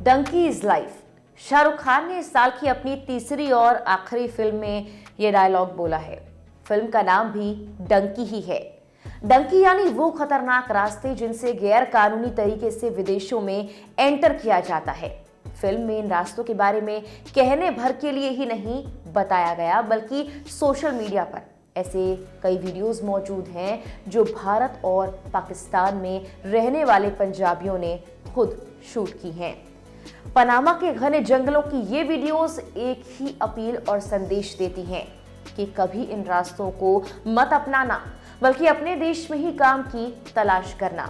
Dunki is life. Shahrukh Khan ने इस साल की अपनी तीसरी और आखिरी फिल्म में ये डायलॉग बोला है। फिल्म का नाम भी डंकी ही है। डंकी यानी वो खतरनाक रास्ते जिनसे गैर कानूनी तरीके से विदेशों में एंटर किया जाता है। फिल्म में इन रास्तों के बारे में कहने भर के लिए ही नहीं बताया गया, बल्कि सोशल मीडिया पर ऐसे कई वीडियोस मौजूद हैं जो भारत और पाकिस्तान में रहने वाले पंजाबियों ने खुद शूट की हैं। पनामा के घने जंगलों की ये वीडियोस एक ही अपील और संदेश देती हैं कि कभी इन रास्तों को मत अपनाना, बल्कि अपने देश में ही काम की तलाश करना।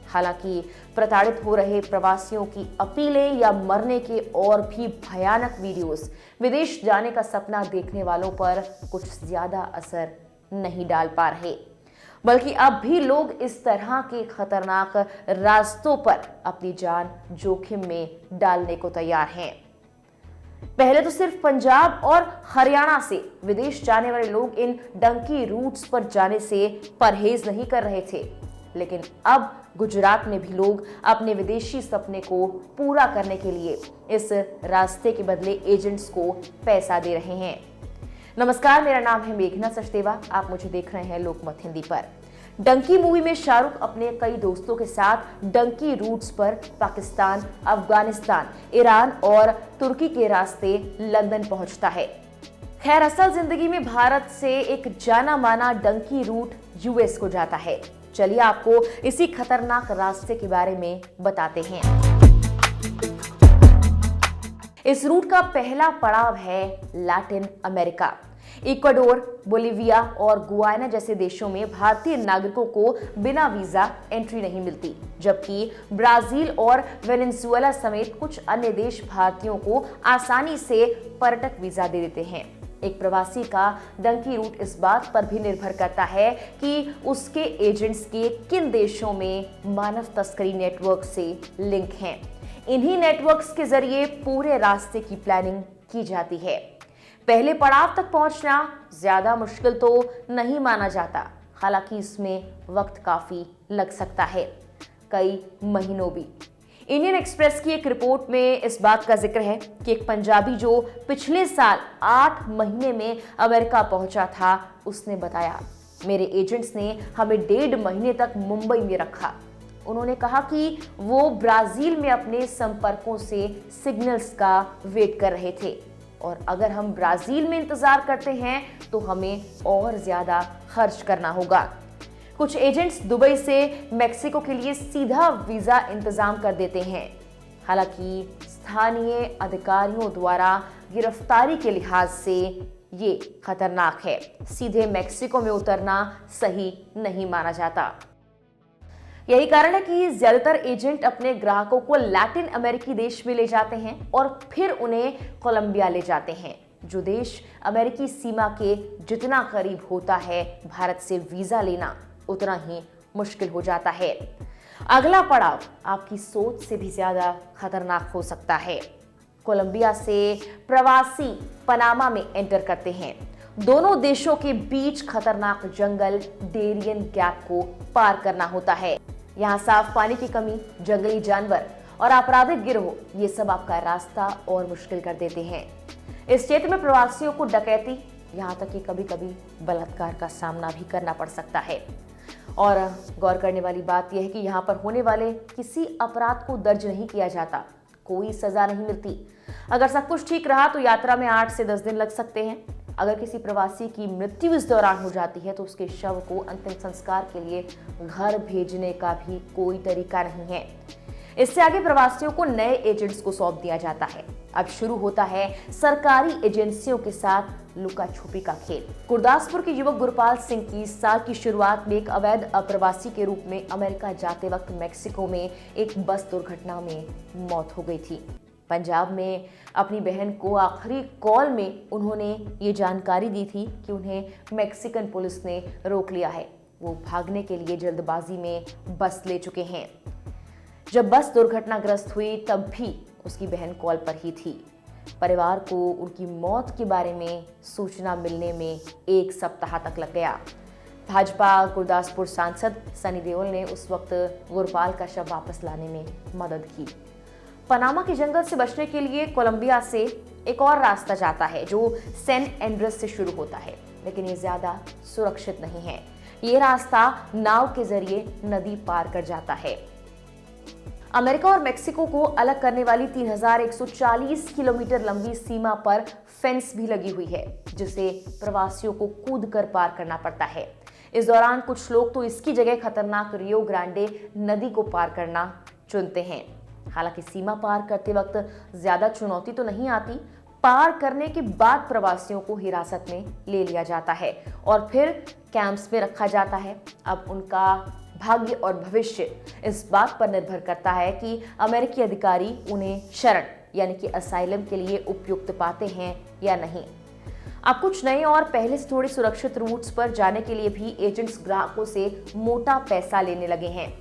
हालांकि प्रताड़ित हो रहे प्रवासियों की अपीलें या मरने के और भी भयानक वीडियोस विदेश जाने का सपना देखने वालों पर कुछ ज्यादा असर नहीं डाल पा रहे, बल्कि अब भी लोग इस तरह के खतरनाक रास्तों पर अपनी जान जोखिम में डालने को तैयार हैं। पहले तो सिर्फ पंजाब और हरियाणा से विदेश जाने वाले लोग इन डंकी रूट्स पर जाने से परहेज नहीं कर रहे थे, लेकिन अब गुजरात में भी लोग अपने विदेशी सपने को पूरा करने के लिए इस रास्ते के बदले एजेंट्स को पैसा दे रहे हैं। नमस्कार, मेरा नाम है मेघना सचदेवा। आप मुझे देख रहे हैं लोकमत हिंदी पर। डंकी मूवी में शाहरुख अपने कई दोस्तों के साथ डंकी रूट्स पर पाकिस्तान, अफगानिस्तान, ईरान और तुर्की के रास्ते लंदन पहुंचता है। खैर, असल जिंदगी में भारत से एक जाना माना डंकी रूट यूएस को जाता है। चलिए आपको इसी खतरनाक रास्ते के बारे में बताते हैं। इस रूट का पहला पड़ाव है लैटिन अमेरिका। इक्वाडोर, बोलिविया और गुयाना जैसे देशों में भारतीय नागरिकों को बिना वीजा एंट्री नहीं मिलती, जबकि ब्राजील और वेनेजुएला समेत कुछ अन्य देश भारतीयों को आसानी से पर्यटक वीजा दे देते हैं। एक प्रवासी का डंकी रूट इस बात पर भी निर्भर करता है कि उसके एजेंट्स के किन देशों में मानव तस्करी नेटवर्क से लिंक हैं। इन्हीं नेटवर्क्स के जरिए पूरे रास्ते की प्लानिंग की जाती है। पहले पड़ाव तक पहुंचना ज्यादा मुश्किल तो नहीं माना जाता, हालांकि इसमें वक्त काफी लग सकता है, कई महीनों भी। इंडियन एक्सप्रेस की एक रिपोर्ट में इस बात का जिक्र है कि एक पंजाबी जो पिछले साल 8 महीने में अमेरिका पहुंचा था, उसने बताया, मेरे एजेंट्स ने हमें 1.5 महीने तक मुंबई में रखा। उन्होंने कहा कि वो ब्राजील में अपने संपर्कों से सिग्नल्स का वेट कर रहे थे, और अगर हम ब्राजील में इंतजार करते हैं तो हमें और ज्यादा खर्च करना होगा। कुछ एजेंट्स दुबई से मेक्सिको के लिए सीधा वीजा इंतजाम कर देते हैं। हालांकि स्थानीय अधिकारियों द्वारा गिरफ्तारी के लिहाज से ये खतरनाक है। सीधे मेक्सिको में उतरना सही नहीं माना जाता। यही कारण है कि ज्यादातर एजेंट अपने ग्राहकों को लैटिन अमेरिकी देश में ले जाते हैं और फिर उन्हें कोलंबिया ले जाते हैं, जो देश अमेरिकी सीमा के जितना करीब होता है, भारत से वीजा लेना उतना ही मुश्किल हो जाता है। अगला पड़ाव आपकी सोच से भी ज्यादा खतरनाक हो सकता है। कोलंबिया से प्रवासी पनामा में एंटर करते हैं। दोनों देशों के बीच खतरनाक जंगल डेरियन गैप को पार करना होता है। यहाँ साफ पानी की कमी, जंगली जानवर और आपराधिक गिरोह, ये सब आपका रास्ता और मुश्किल कर देते हैं। इस क्षेत्र में प्रवासियों को डकैती, यहाँ तक कि कभी कभी बलात्कार का सामना भी करना पड़ सकता है। और गौर करने वाली बात यह है कि यहाँ पर होने वाले किसी अपराध को दर्ज नहीं किया जाता, कोई सजा नहीं मिलती। अगर सब कुछ ठीक रहा तो यात्रा में 8 से 10 दिन लग सकते हैं। अगर किसी प्रवासी की मृत्यु इस दौरान हो जाती है तो उसके शव को अंतिम संस्कार के लिए घर भेजने का भी कोई तरीका नहीं है। इससे आगे प्रवासियों को नए एजेंट्स को सौंप दिया जाता है। अब शुरू होता है सरकारी एजेंसियों के साथ लुका छुपी का खेल। गुरदासपुर के युवक गुरपाल सिंह की साल की शुरुआत में एक अवैध अप्रवासी के रूप में अमेरिका जाते वक्त मेक्सिको में एक बस दुर्घटना में मौत हो गई थी। पंजाब में अपनी बहन को आखिरी कॉल में उन्होंने ये जानकारी दी थी कि उन्हें मेक्सिकन पुलिस ने रोक लिया है। वो भागने के लिए जल्दबाजी में बस ले चुके हैं। जब बस दुर्घटनाग्रस्त हुई तब भी उसकी बहन कॉल पर ही थी। परिवार को उनकी मौत के बारे में सूचना मिलने में 1 सप्ताह तक लग गया। भाजपा गुरदासपुर सांसद सनी देओल ने उस वक्त गुरपाल का शव वापस लाने में मदद की। पनामा के जंगल से बचने के लिए कोलंबिया से एक और रास्ता जाता है जो सैन एंड्रेस से शुरू होता है, लेकिन ये ज्यादा सुरक्षित नहीं है। ये रास्ता नाव के जरिए नदी पार कर जाता है। अमेरिका और मेक्सिको को अलग करने वाली 3140 किलोमीटर लंबी सीमा पर फेंस भी लगी हुई है, जिसे प्रवासियों को कूदकर पार करना पड़ता है। इस दौरान कुछ लोग तो इसकी जगह खतरनाक रियो ग्रांडे नदी को पार करना चुनते हैं। हालांकि सीमा पार करते वक्त ज्यादा चुनौती तो नहीं आती। पार करने के बाद प्रवासियों को हिरासत में ले लिया जाता है और फिर कैंप्स में रखा जाता है। अब उनका भाग्य और भविष्य इस बात पर निर्भर करता है कि अमेरिकी अधिकारी उन्हें शरण यानी कि असाइलम के लिए उपयुक्त पाते हैं या नहीं। अब कुछ नए और पहले से थोड़े सुरक्षित रूट्स पर जाने के लिए भी एजेंट्स ग्राहकों से मोटा पैसा लेने लगे हैं।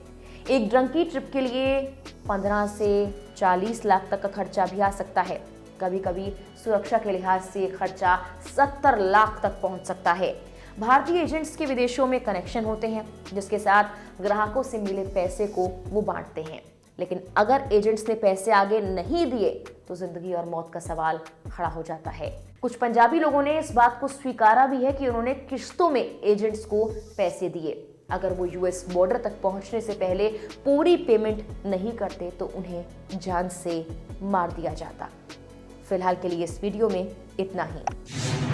एक ड्रंकी ट्रिप के लिए 15 से 40 लाख तक का खर्चा भी आ सकता है। कभी कभी सुरक्षा के लिहाज से खर्चा 70 लाख तक पहुंच सकता है। भारतीय एजेंट्स के विदेशों में कनेक्शन होते हैं, जिसके साथ ग्राहकों से मिले पैसे को वो बांटते हैं। लेकिन अगर एजेंट्स ने पैसे आगे नहीं दिए तो जिंदगी और मौत का सवाल खड़ा हो जाता है। कुछ पंजाबी लोगों ने इस बात को स्वीकारा भी है कि उन्होंने किश्तों में एजेंट्स को पैसे दिए। अगर वो यूएस बॉर्डर तक पहुंचने से पहले पूरी पेमेंट नहीं करते तो उन्हें जान से मार दिया जाता। फिलहाल के लिए इस वीडियो में इतना ही।